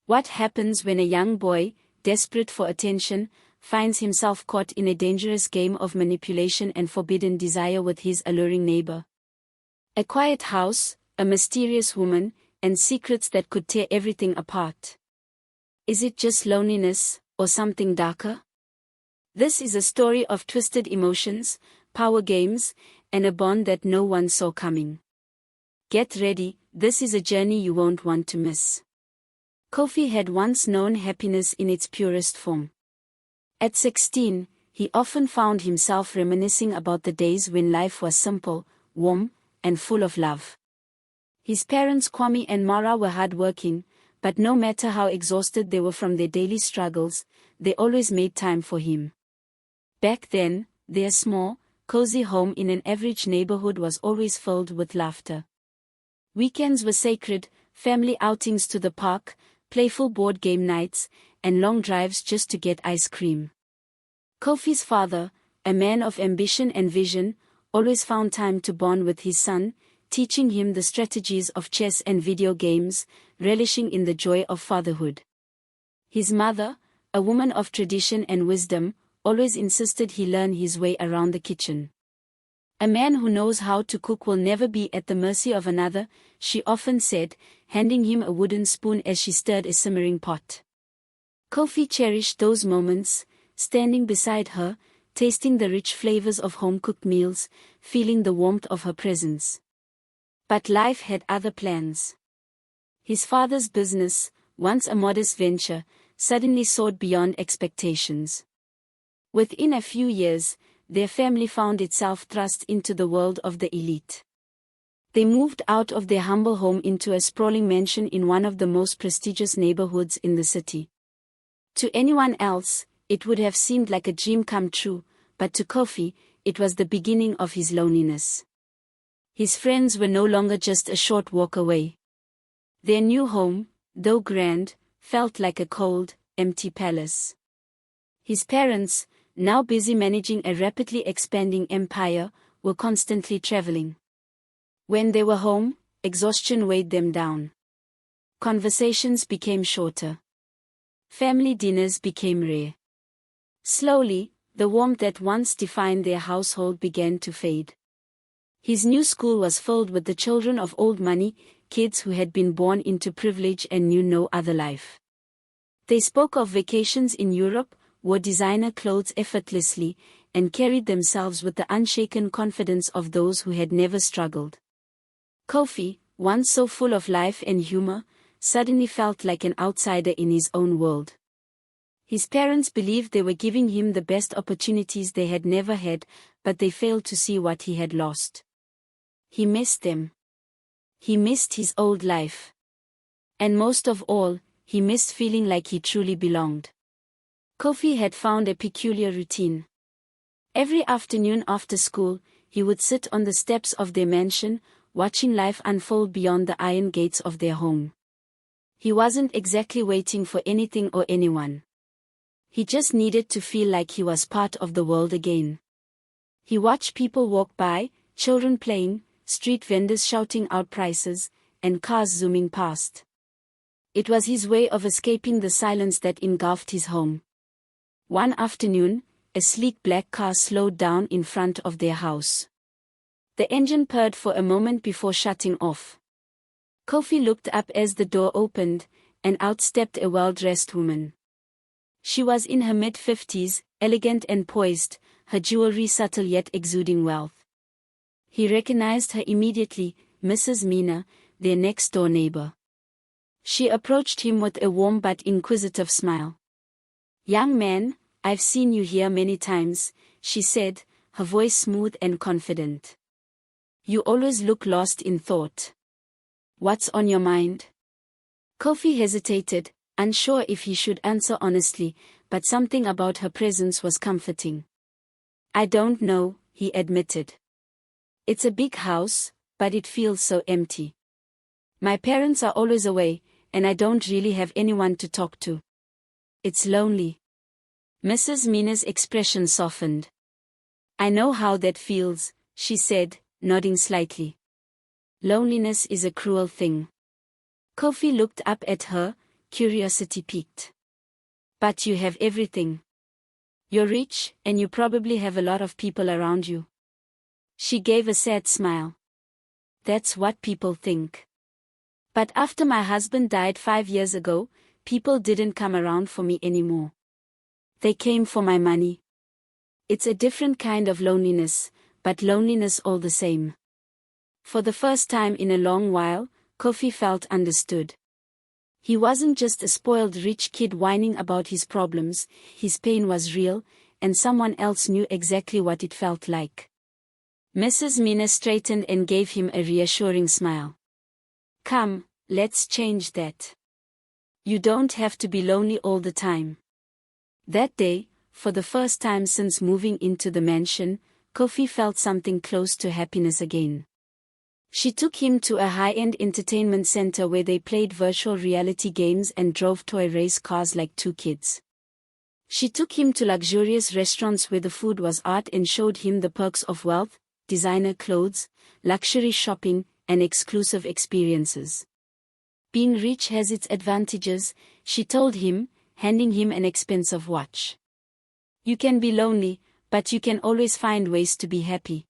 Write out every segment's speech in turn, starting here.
What happens when a young boy, desperate for attention, finds himself caught in a dangerous game of manipulation and forbidden desire with his alluring neighbor? A quiet house, a mysterious woman, and secrets that could tear everything apart. Is it just loneliness, or something darker? This is a story of twisted emotions, power games, and a bond that no one saw coming. Get ready, this is a journey you won't want to miss. Kofi had once known happiness in its purest form. At 16, he often found himself reminiscing about the days when life was simple, warm, and full of love. His parents Kwame and Mara were hardworking, but no matter how exhausted they were from their daily struggles, they always made time for him. Back then, their small, cozy home in an average neighborhood was always filled with laughter. Weekends were sacred, family outings to the park, playful board game nights, and long drives just to get ice cream. Kofi's father, a man of ambition and vision, always found time to bond with his son, teaching him the strategies of chess and video games, relishing in the joy of fatherhood. His mother, a woman of tradition and wisdom, always insisted he learn his way around the kitchen. A man who knows how to cook will never be at the mercy of another, she often said, handing him a wooden spoon as she stirred a simmering pot. Kofi cherished those moments, standing beside her, tasting the rich flavors of home-cooked meals, feeling the warmth of her presence. But life had other plans. His father's business, once a modest venture, suddenly soared beyond expectations. Within a few years, their family found itself thrust into the world of the elite. They moved out of their humble home into a sprawling mansion in one of the most prestigious neighborhoods in the city. To anyone else, it would have seemed like a dream come true, but to Kofi, it was the beginning of his loneliness. His friends were no longer just a short walk away. Their new home, though grand, felt like a cold, empty palace. His parents, now busy managing a rapidly expanding empire, were constantly traveling. When they were home, exhaustion weighed them down. Conversations became shorter. Family dinners became rare. Slowly, the warmth that once defined their household began to fade. His new school was filled with the children of old money, kids who had been born into privilege and knew no other life. They spoke of vacations in Europe, wore designer clothes effortlessly, and carried themselves with the unshaken confidence of those who had never struggled. Kofi, once so full of life and humor, suddenly felt like an outsider in his own world. His parents believed they were giving him the best opportunities they had never had, but they failed to see what he had lost. He missed them. He missed his old life. And most of all, he missed feeling like he truly belonged. Kofi had found a peculiar routine. Every afternoon after school, he would sit on the steps of their mansion, watching life unfold beyond the iron gates of their home. He wasn't exactly waiting for anything or anyone. He just needed to feel like he was part of the world again. He watched people walk by, children playing, street vendors shouting out prices, and cars zooming past. It was his way of escaping the silence that engulfed his home. One afternoon, a sleek black car slowed down in front of their house. The engine purred for a moment before shutting off. Kofi looked up as the door opened, and out stepped a well-dressed woman. She was in her mid-50s, elegant and poised, her jewelry subtle yet exuding wealth. He recognized her immediately, Mrs. Mina, their next-door neighbor. She approached him with a warm but inquisitive smile. "Young man, I've seen you here many times," she said, her voice smooth and confident. "You always look lost in thought. What's on your mind?" Kofi hesitated, unsure if he should answer honestly, but something about her presence was comforting. "I don't know," he admitted. "It's a big house, but it feels so empty. My parents are always away, and I don't really have anyone to talk to. It's lonely." Mrs. Mina's expression softened. "I know how that feels," she said, nodding slightly. "Loneliness is a cruel thing." Kofi looked up at her, curiosity piqued. But you have everything. You're rich, and you probably have a lot of people around you. She gave a sad smile. That's what people think. But after my husband died 5 years ago, people didn't come around for me anymore. They came for my money. It's a different kind of loneliness, but loneliness all the same. For the first time in a long while, Kofi felt understood. He wasn't just a spoiled rich kid whining about his problems, his pain was real, and someone else knew exactly what it felt like. Mrs. Mina straightened and gave him a reassuring smile. Come, let's change that. You don't have to be lonely all the time. That day, for the first time since moving into the mansion, Kofi felt something close to happiness again. She took him to a high-end entertainment center where they played virtual reality games and drove toy race cars like two kids. She took him to luxurious restaurants where the food was art and showed him the perks of wealth, designer clothes, luxury shopping, and exclusive experiences. Being rich has its advantages, she told him, handing him an expensive watch. You can be lonely, but you can always find ways to be happy.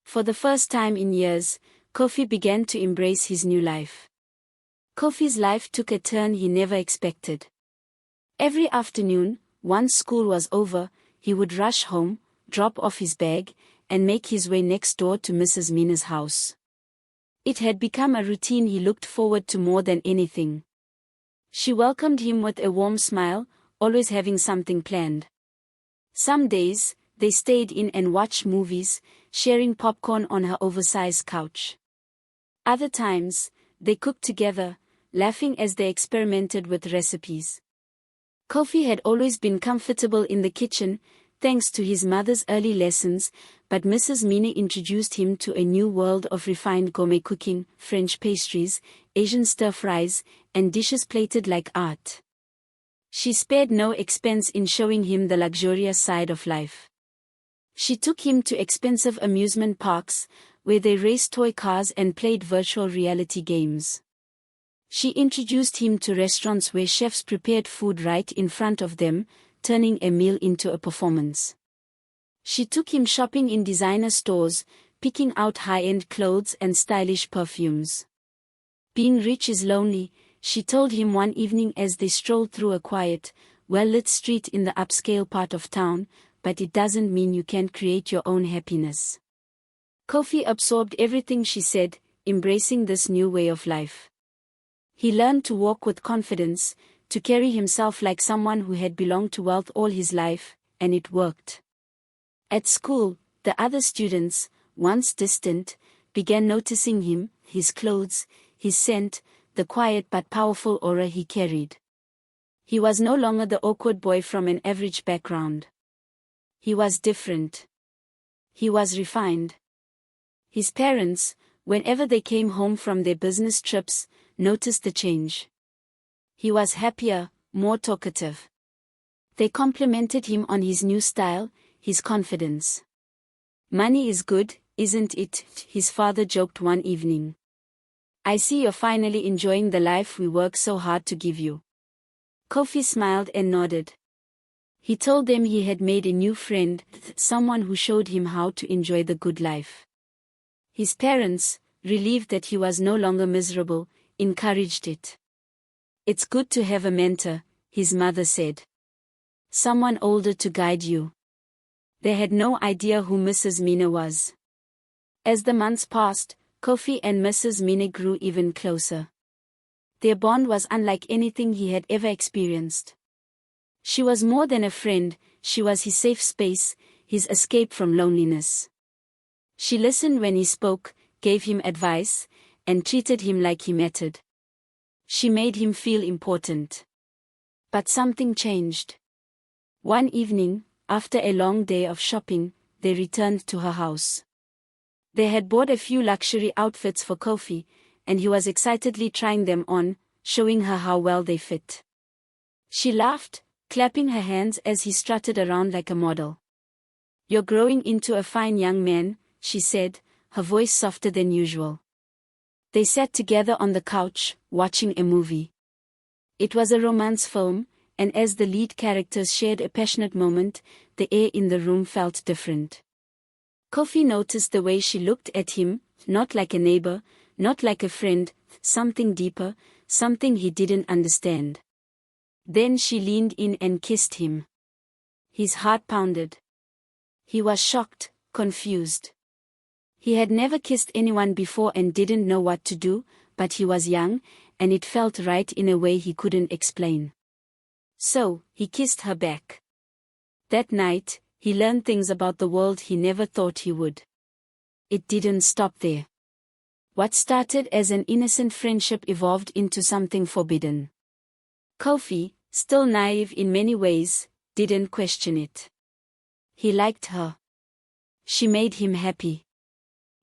For the first time in years, Kofi began to embrace his new life. Kofi's life took a turn he never expected. Every afternoon, once school was over, he would rush home, drop off his bag, and make his way next door to Mrs. Mina's house. It had become a routine he looked forward to more than anything. She welcomed him with a warm smile, always having something planned. Some days, they stayed in and watched movies, sharing popcorn on her oversized couch. Other times, they cooked together, laughing as they experimented with recipes. Kofi had always been comfortable in the kitchen, thanks to his mother's early lessons, but Mrs. Mina introduced him to a new world of refined gourmet cooking, French pastries, Asian stir-fries, and dishes plated like art. She spared no expense in showing him the luxurious side of life. She took him to expensive amusement parks, where they raced toy cars and played virtual reality games. She introduced him to restaurants where chefs prepared food right in front of them, turning a meal into a performance. She took him shopping in designer stores, picking out high-end clothes and stylish perfumes. Being rich is lonely, she told him one evening as they strolled through a quiet, well-lit street in the upscale part of town, but it doesn't mean you can't create your own happiness. Kofi absorbed everything she said, embracing this new way of life. He learned to walk with confidence, to carry himself like someone who had belonged to wealth all his life, and it worked. At school, the other students, once distant, began noticing him, his clothes, his scent, the quiet but powerful aura he carried. He was no longer the awkward boy from an average background. He was different. He was refined. His parents, whenever they came home from their business trips, noticed the change. He was happier, more talkative. They complimented him on his new style, his confidence. Money is good, isn't it? His father joked one evening. I see you're finally enjoying the life we work so hard to give you. Kofi smiled and nodded. He told them he had made a new friend, someone who showed him how to enjoy the good life. His parents, relieved that he was no longer miserable, encouraged it. It's good to have a mentor, his mother said. Someone older to guide you. They had no idea who Mrs. Mina was. As the months passed, Kofi and Mrs. Mina grew even closer. Their bond was unlike anything he had ever experienced. She was more than a friend, she was his safe space, his escape from loneliness. She listened when he spoke, gave him advice, and treated him like he mattered. She made him feel important. But something changed. One evening, after a long day of shopping, they returned to her house. They had bought a few luxury outfits for Kofi, and he was excitedly trying them on, showing her how well they fit. She laughed, clapping her hands as he strutted around like a model. You're growing into a fine young man, she said, her voice softer than usual. They sat together on the couch, watching a movie. It was a romance film, and as the lead characters shared a passionate moment, the air in the room felt different. Kofi noticed the way she looked at him, not like a neighbor, not like a friend, something deeper, something he didn't understand. Then she leaned in and kissed him. His heart pounded. He was shocked, confused. He had never kissed anyone before and didn't know what to do, but he was young, and it felt right in a way he couldn't explain. So, he kissed her back. That night, he learned things about the world he never thought he would. It didn't stop there. What started as an innocent friendship evolved into something forbidden. Kofi, still naive in many ways, didn't question it. He liked her. She made him happy.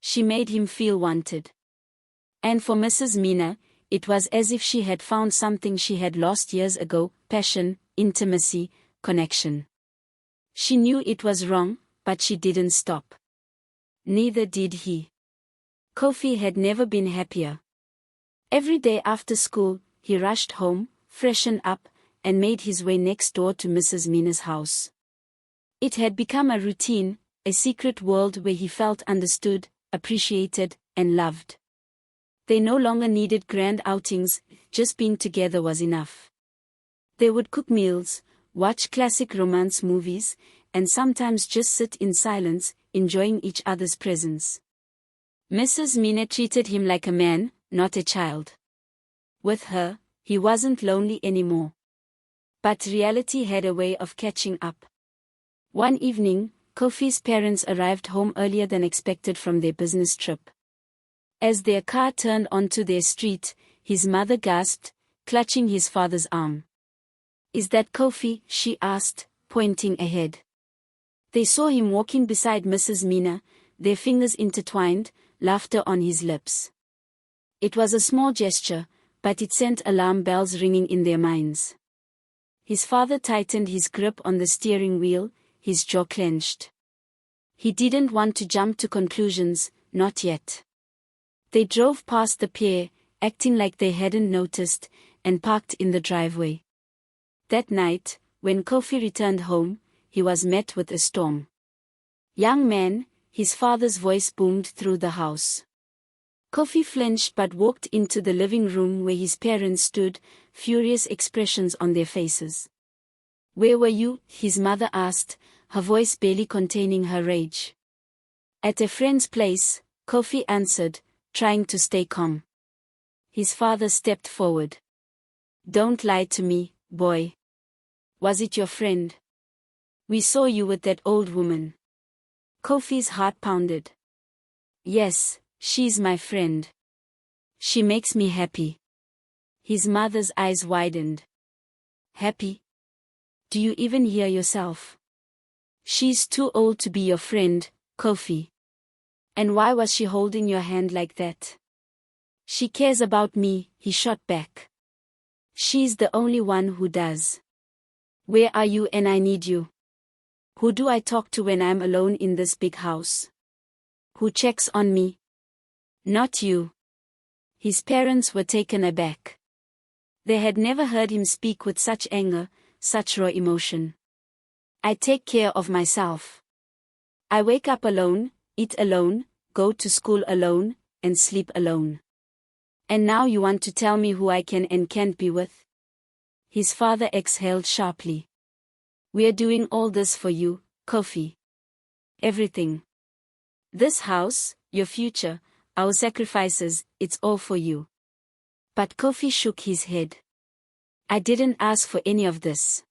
She made him feel wanted. And for Mrs. Mina, it was as if she had found something she had lost years ago: passion, intimacy, connection. She knew it was wrong, but she didn't stop. Neither did he. Kofi had never been happier. Every day after school, he rushed home, freshened up, and made his way next door to Mrs. Mina's house. It had become a routine, a secret world where he felt understood, appreciated, and loved. They no longer needed grand outings, just being together was enough. They would cook meals, watch classic romance movies, and sometimes just sit in silence, enjoying each other's presence. Mrs. Mina treated him like a man, not a child. With her, he wasn't lonely anymore. But reality had a way of catching up. One evening, Kofi's parents arrived home earlier than expected from their business trip. As their car turned onto their street, his mother gasped, clutching his father's arm. "Is that Kofi?" she asked, pointing ahead. They saw him walking beside Mrs. Mina, their fingers intertwined, laughter on his lips. It was a small gesture, but it sent alarm bells ringing in their minds. His father tightened his grip on the steering wheel, his jaw clenched. He didn't want to jump to conclusions, not yet. They drove past the pair, acting like they hadn't noticed, and parked in the driveway. That night, when Kofi returned home, he was met with a storm. "Young man," his father's voice boomed through the house. Kofi flinched but walked into the living room where his parents stood, furious expressions on their faces. "Where were you?" his mother asked, her voice barely containing her rage. "At a friend's place," Kofi answered, trying to stay calm. His father stepped forward. "Don't lie to me, boy. Was it your friend? We saw you with that old woman." Kofi's heart pounded. "Yes, she's my friend. She makes me happy." His mother's eyes widened. "Happy? Do you even hear yourself? She's too old to be your friend, Kofi. And why was she holding your hand like that?" "She cares about me," he shot back. "She's the only one who does. Where are you? And I need you. Who do I talk to when I'm alone in this big house? Who checks on me? Not you." His parents were taken aback. They had never heard him speak with such anger, such raw emotion. "I take care of myself. I wake up alone, eat alone, go to school alone, and sleep alone. And now you want to tell me who I can and can't be with?" His father exhaled sharply. "We're doing all this for you, Kofi. Everything. This house, your future, our sacrifices, it's all for you." But Kofi shook his head. "I didn't ask for any of this.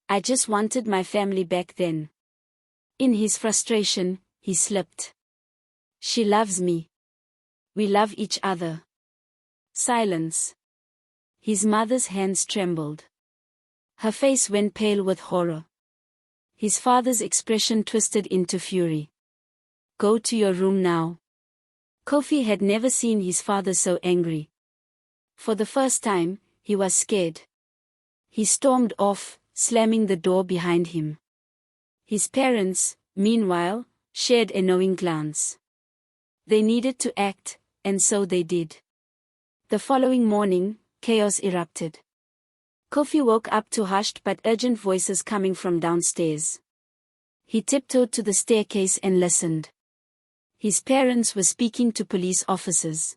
I just wanted my family back then." In his frustration, he slipped. "She loves me. We love each other." Silence. His mother's hands trembled. Her face went pale with horror. His father's expression twisted into fury. "Go to your room now." Kofi had never seen his father so angry. For the first time, he was scared. He stormed off, slamming the door behind him. His parents, meanwhile, shared a knowing glance. They needed to act, and so they did. The following morning, chaos erupted. Kofi woke up to hushed but urgent voices coming from downstairs. He tiptoed to the staircase and listened. His parents were speaking to police officers.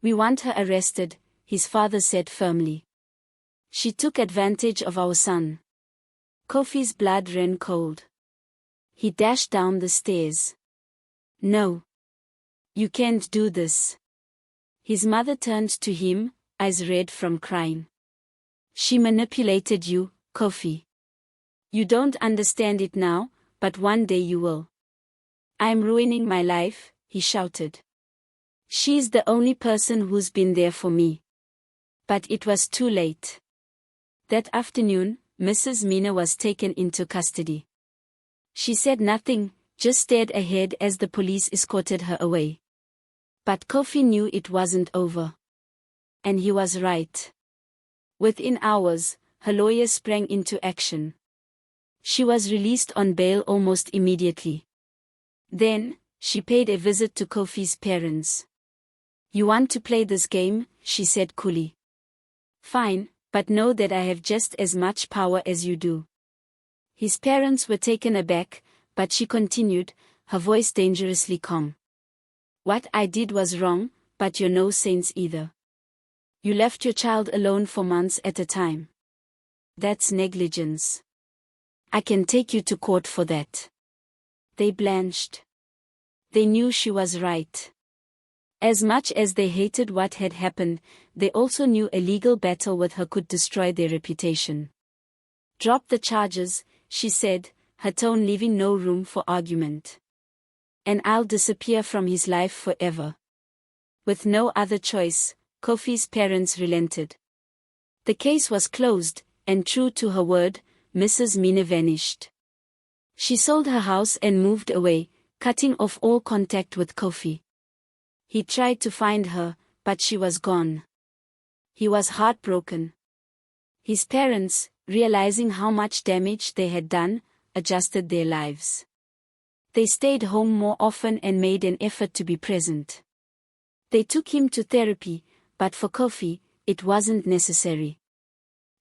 "We want her arrested," his father said firmly. "She took advantage of our son." Kofi's blood ran cold. He dashed down the stairs. "No. You can't do this." His mother turned to him, eyes red from crying. "She manipulated you, Kofi. You don't understand it now, but one day you will." "I'm ruining my life," he shouted. "She's the only person who's been there for me." But it was too late. That afternoon, Mrs. Mina was taken into custody. She said nothing, just stared ahead as the police escorted her away. But Kofi knew it wasn't over. And he was right. Within hours, her lawyer sprang into action. She was released on bail almost immediately. Then, she paid a visit to Kofi's parents. "You want to play this game?" she said coolly. "Fine, but know that I have just as much power as you do." His parents were taken aback, but she continued, her voice dangerously calm. "What I did was wrong, but you're no saints either. You left your child alone for months at a time. That's negligence. I can take you to court for that." They blanched. They knew she was right. As much as they hated what had happened, they also knew a legal battle with her could destroy their reputation. "Drop the charges," she said, her tone leaving no room for argument. "And I'll disappear from his life forever." With no other choice, Kofi's parents relented. The case was closed, and true to her word, Mrs. Mina vanished. She sold her house and moved away, cutting off all contact with Kofi. He tried to find her, but she was gone. He was heartbroken. His parents, realizing how much damage they had done, adjusted their lives. They stayed home more often and made an effort to be present. They took him to therapy, but for Kofi, it wasn't necessary.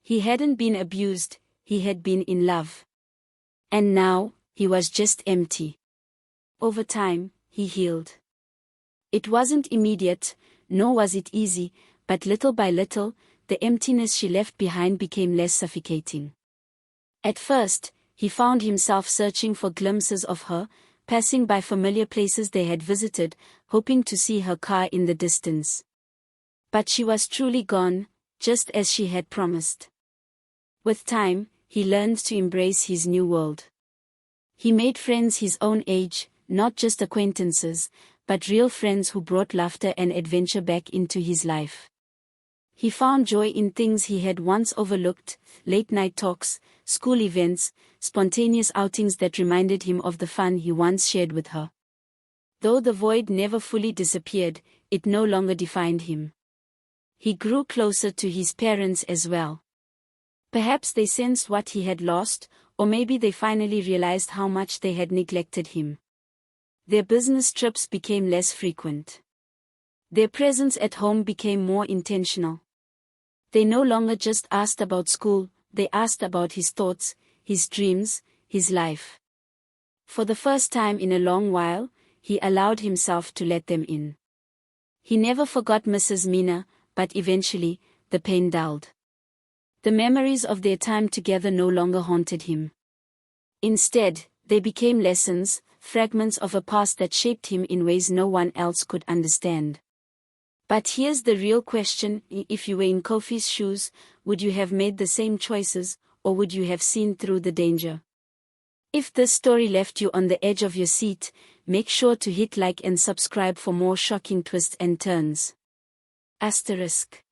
He hadn't been abused, he had been in love. And now, he was just empty. Over time, he healed. It wasn't immediate, nor was it easy, but little by little, the emptiness she left behind became less suffocating. At first, he found himself searching for glimpses of her, passing by familiar places they had visited, hoping to see her car in the distance. But she was truly gone, just as she had promised. With time, he learned to embrace his new world. He made friends his own age, not just acquaintances, but real friends who brought laughter and adventure back into his life. He found joy in things he had once overlooked, late-night talks, school events, spontaneous outings that reminded him of the fun he once shared with her. Though the void never fully disappeared, it no longer defined him. He grew closer to his parents as well. Perhaps they sensed what he had lost, or maybe they finally realized how much they had neglected him. Their business trips became less frequent. Their presence at home became more intentional. They no longer just asked about school, they asked about his thoughts, his dreams, his life. For the first time in a long while, he allowed himself to let them in. He never forgot Mrs. Mina, but eventually, the pain dulled. The memories of their time together no longer haunted him. Instead, they became lessons, fragments of a past that shaped him in ways no one else could understand. But here's the real question: if you were in Kofi's shoes, would you have made the same choices, or would you have seen through the danger? If this story left you on the edge of your seat, make sure to hit like and subscribe for more shocking twists and turns. Asterisk.